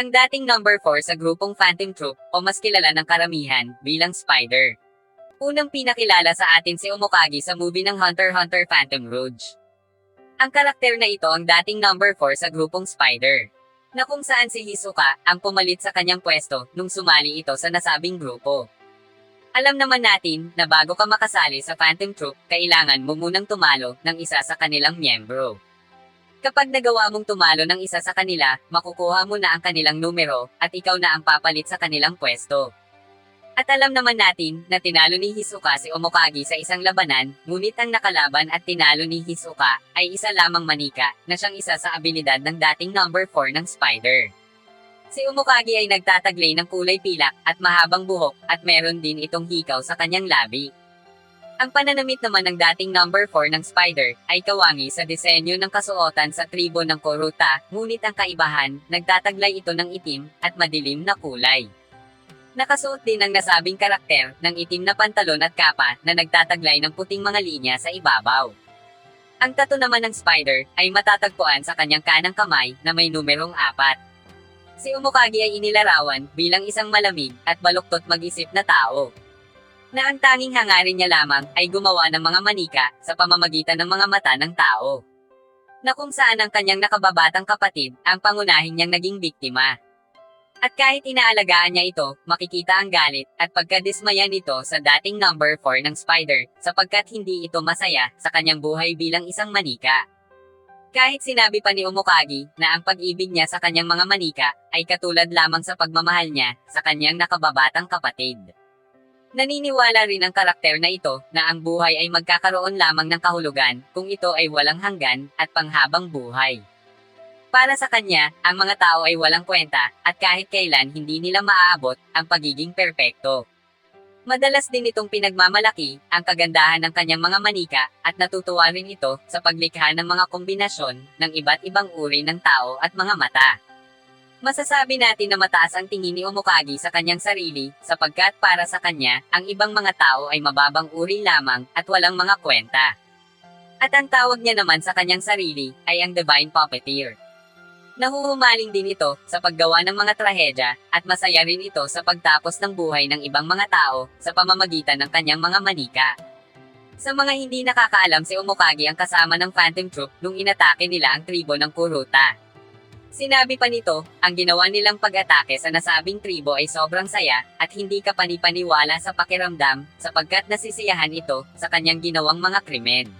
ang dating number 4 sa grupong Phantom Troop, o mas kilala ng karamihan bilang Spider. Unang pinakilala sa atin si Omokagi sa movie ng Hunter x Hunter Phantom Rouge. Ang karakter na ito ang dating number 4 sa grupong Spider, na kung saan si Hisoka ang pumalit sa kanyang pwesto nung sumali ito sa nasabing grupo. Alam naman natin na bago ka makasali sa Phantom Troop, kailangan mo munang tumalo ng isa sa kanilang miyembro. Kapag nagawa mong tumalo ng isa sa kanila, makukuha mo na ang kanilang numero, at ikaw na ang papalit sa kanilang pwesto. At alam naman natin na tinalo ni Hisoka si Omokagi sa isang labanan, ngunit ang nakalaban at tinalo ni Hisoka ay isa lamang manika, na siyang isa sa abilidad ng dating number 4 ng Spider. Si Omokagi ay nagtataglay ng kulay pilak at mahabang buhok, at meron din itong hikaw sa kanyang labi. Ang pananamit naman ng dating number 4 ng Spider ay kawangi sa disenyo ng kasuotan sa tribo ng Kuruta, ngunit ang kaibahan, nagtataglay ito ng itim at madilim na kulay. Nakasuot din ang nasabing karakter ng itim na pantalon at kapa na nagtataglay ng puting mga linya sa ibabaw. Ang tattoo naman ng Spider ay matatagpuan sa kanyang kanang kamay na may numerong 4. Si Omokagi ay inilarawan bilang isang malamig at baluktot mag-isip na tao, na ang tanging hangarin niya lamang ay gumawa ng mga manika sa pamamagitan ng mga mata ng tao, na kung saan ang kanyang nakababatang kapatid ang pangunahing niyang naging biktima. At kahit inaalagaan niya ito, makikita ang galit at pagkadismaya nito sa dating number 4 ng Spider, sapagkat hindi ito masaya sa kanyang buhay bilang isang manika. Kahit sinabi pa ni Omokagi na ang pag-ibig niya sa kanyang mga manika ay katulad lamang sa pagmamahal niya sa kanyang nakababatang kapatid. Naniniwala rin ang karakter na ito na ang buhay ay magkakaroon lamang ng kahulugan kung ito ay walang hanggan at panghabang buhay. Para sa kanya, ang mga tao ay walang kwenta at kahit kailan hindi nila maaabot ang pagiging perpekto. Madalas din itong pinagmamalaki ang kagandahan ng kanyang mga manika at natutuwa rin ito sa paglikha ng mga kombinasyon ng iba't ibang uri ng tao at mga mata. Masasabi natin na mataas ang tingin ni Omokagi sa kanyang sarili, sapagkat para sa kanya, ang ibang mga tao ay mababang uri lamang at walang mga kwenta. At ang tawag niya naman sa kanyang sarili ay ang Divine Puppeteer. Nahuhumaling din ito sa paggawa ng mga trahedya, at masaya rin ito sa pagtapos ng buhay ng ibang mga tao sa pamamagitan ng kanyang mga manika. Sa mga hindi nakakaalam, si Omokagi ang kasama ng Phantom Troop nung inatake nila ang tribo ng Kuruta. Sinabi pa nito, ang ginawa nilang pag-atake sa nasabing tribo ay sobrang saya, at hindi ka panipaniwala sa pakiramdam, sapagkat nasisiyahan ito sa kanyang ginawang mga krimen.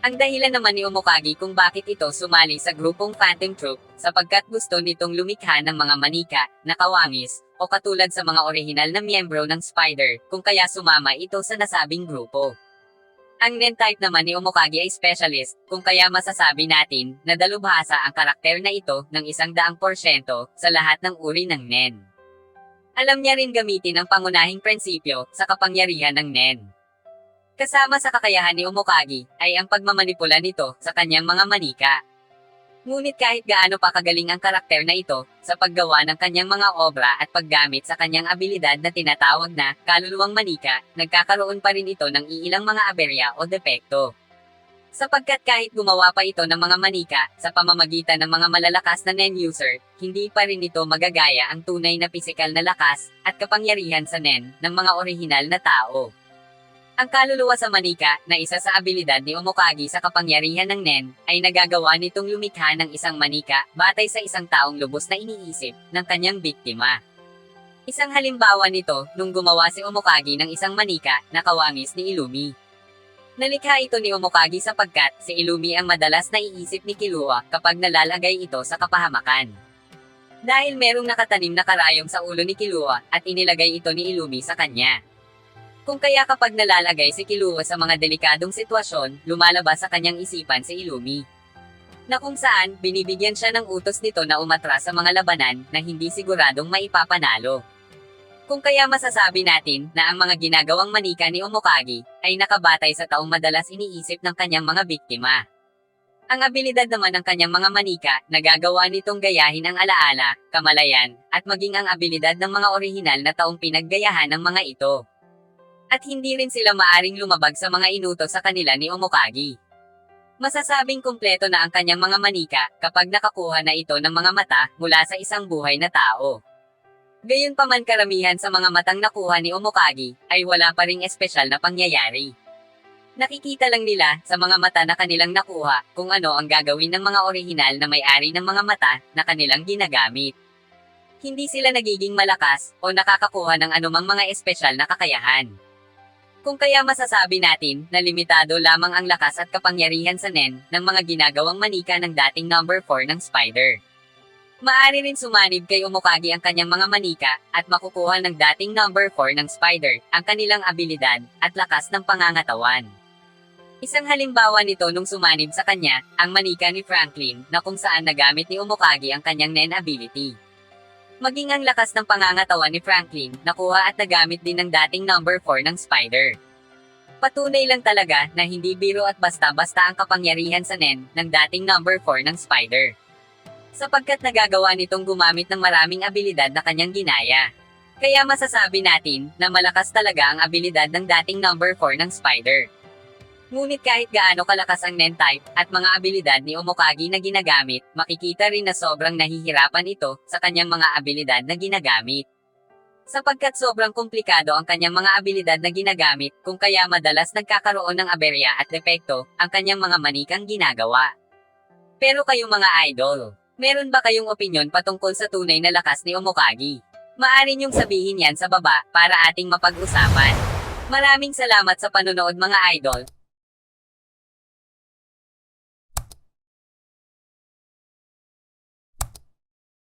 Ang dahilan naman ni Omokagi kung bakit ito sumali sa grupong Phantom Troop, sapagkat gusto nitong lumikha ng mga manika, na kawangis, o katulad sa mga orihinal na miyembro ng Spider, kung kaya sumama ito sa nasabing grupo. Ang Nen type naman ni Omokagi ay specialist, kung kaya masasabi natin na dalubhasa ang karakter na ito ng 100% sa lahat ng uri ng Nen. Alam niya rin gamitin ang pangunahing prinsipyo sa kapangyarihan ng Nen. Kasama sa kakayahan ni Omokagi ay ang pagmamanipula nito sa kanyang mga manika. Ngunit kahit gaano pa kagaling ang karakter na ito sa paggawa ng kanyang mga obra at paggamit sa kanyang abilidad na tinatawag na kaluluwang manika, nagkakaroon pa rin ito ng iilang mga aberya o depekto. Sapagkat kahit gumawa pa ito ng mga manika sa pamamagitan ng mga malalakas na Nen user, hindi pa rin ito magagaya ang tunay na pisikal na lakas at kapangyarihan sa Nen ng mga orihinal na tao. Ang kaluluwa sa manika, na isa sa abilidad ni Omokagi sa kapangyarihan ng Nen, ay nagagawa nitong lumikha ng isang manika, batay sa isang taong lubos na iniisip ng kanyang biktima. Isang halimbawa nito, nung gumawa si Omokagi ng isang manika, na kawangis ni Illumi. Nalikha ito ni Omokagi sapagkat si Illumi ang madalas naiisip ni Killua kapag nalalagay ito sa kapahamakan. Dahil merong nakatanim na karayom sa ulo ni Killua, at inilagay ito ni Illumi sa kanya. Kung kaya kapag nalalagay si Killua sa mga delikadong sitwasyon, lumalabas sa kanyang isipan si Illumi, na kung saan, binibigyan siya ng utos nito na umatras sa mga labanan na hindi siguradong maipapanalo. Kung kaya masasabi natin na ang mga ginagawang manika ni Omokagi ay nakabatay sa taong madalas iniisip ng kanyang mga biktima. Ang abilidad naman ng kanyang mga manika, nagagawa nitong gayahin ang alaala, kamalayan, at maging ang abilidad ng mga orihinal na taong pinaggayahan ng mga ito. At hindi rin sila maaring lumabag sa mga inutos sa kanila ni Omokagi. Masasabing kumpleto na ang kanyang mga manika kapag nakakuha na ito ng mga mata mula sa isang buhay na tao. Gayunpaman karamihan sa mga matang nakuha ni Omokagi ay wala pa ring espesyal na pangyayari. Nakikita lang nila sa mga mata na kanilang nakuha kung ano ang gagawin ng mga orihinal na may-ari ng mga mata na kanilang ginagamit. Hindi sila nagiging malakas o nakakakuha ng anumang mga espesyal na kakayahan. Kung kaya masasabi natin na limitado lamang ang lakas at kapangyarihan sa Nen ng mga ginagawang manika ng dating number 4 ng Spider. Maari rin sumanib kay Omokagi ang kanyang mga manika at makukuha ng dating number 4 ng Spider ang kanilang abilidad at lakas ng pangangatawan. Isang halimbawa nito nung sumanib sa kanya ang manika ni Franklin na kung saan nagamit ni Omokagi ang kanyang Nen ability. Maging ang lakas ng pangangatawan ni Franklin, nakuha at nagamit din ng dating number 4 ng Spider. Patunay lang talaga na hindi biro at basta-basta ang kapangyarihan sa Nen ng dating number 4 ng Spider. Sapagkat nagagawa nitong gumamit ng maraming abilidad na kanyang ginaya. Kaya masasabi natin na malakas talaga ang abilidad ng dating number 4 ng Spider. Ngunit kahit gaano kalakas ang Nen type at mga abilidad ni Omokagi na ginagamit, makikita rin na sobrang nahihirapan ito sa kanyang mga abilidad na ginagamit. Sapagkat sobrang komplikado ang kanyang mga abilidad na ginagamit, kung kaya madalas nagkakaroon ng aberya at depekto ang kanyang mga manikang ginagawa. Pero kayong mga idol, meron ba kayong opinyon patungkol sa tunay na lakas ni Omokagi? Maaari niyong sabihin yan sa baba para ating mapag-usapan. Maraming salamat sa panonood mga idol.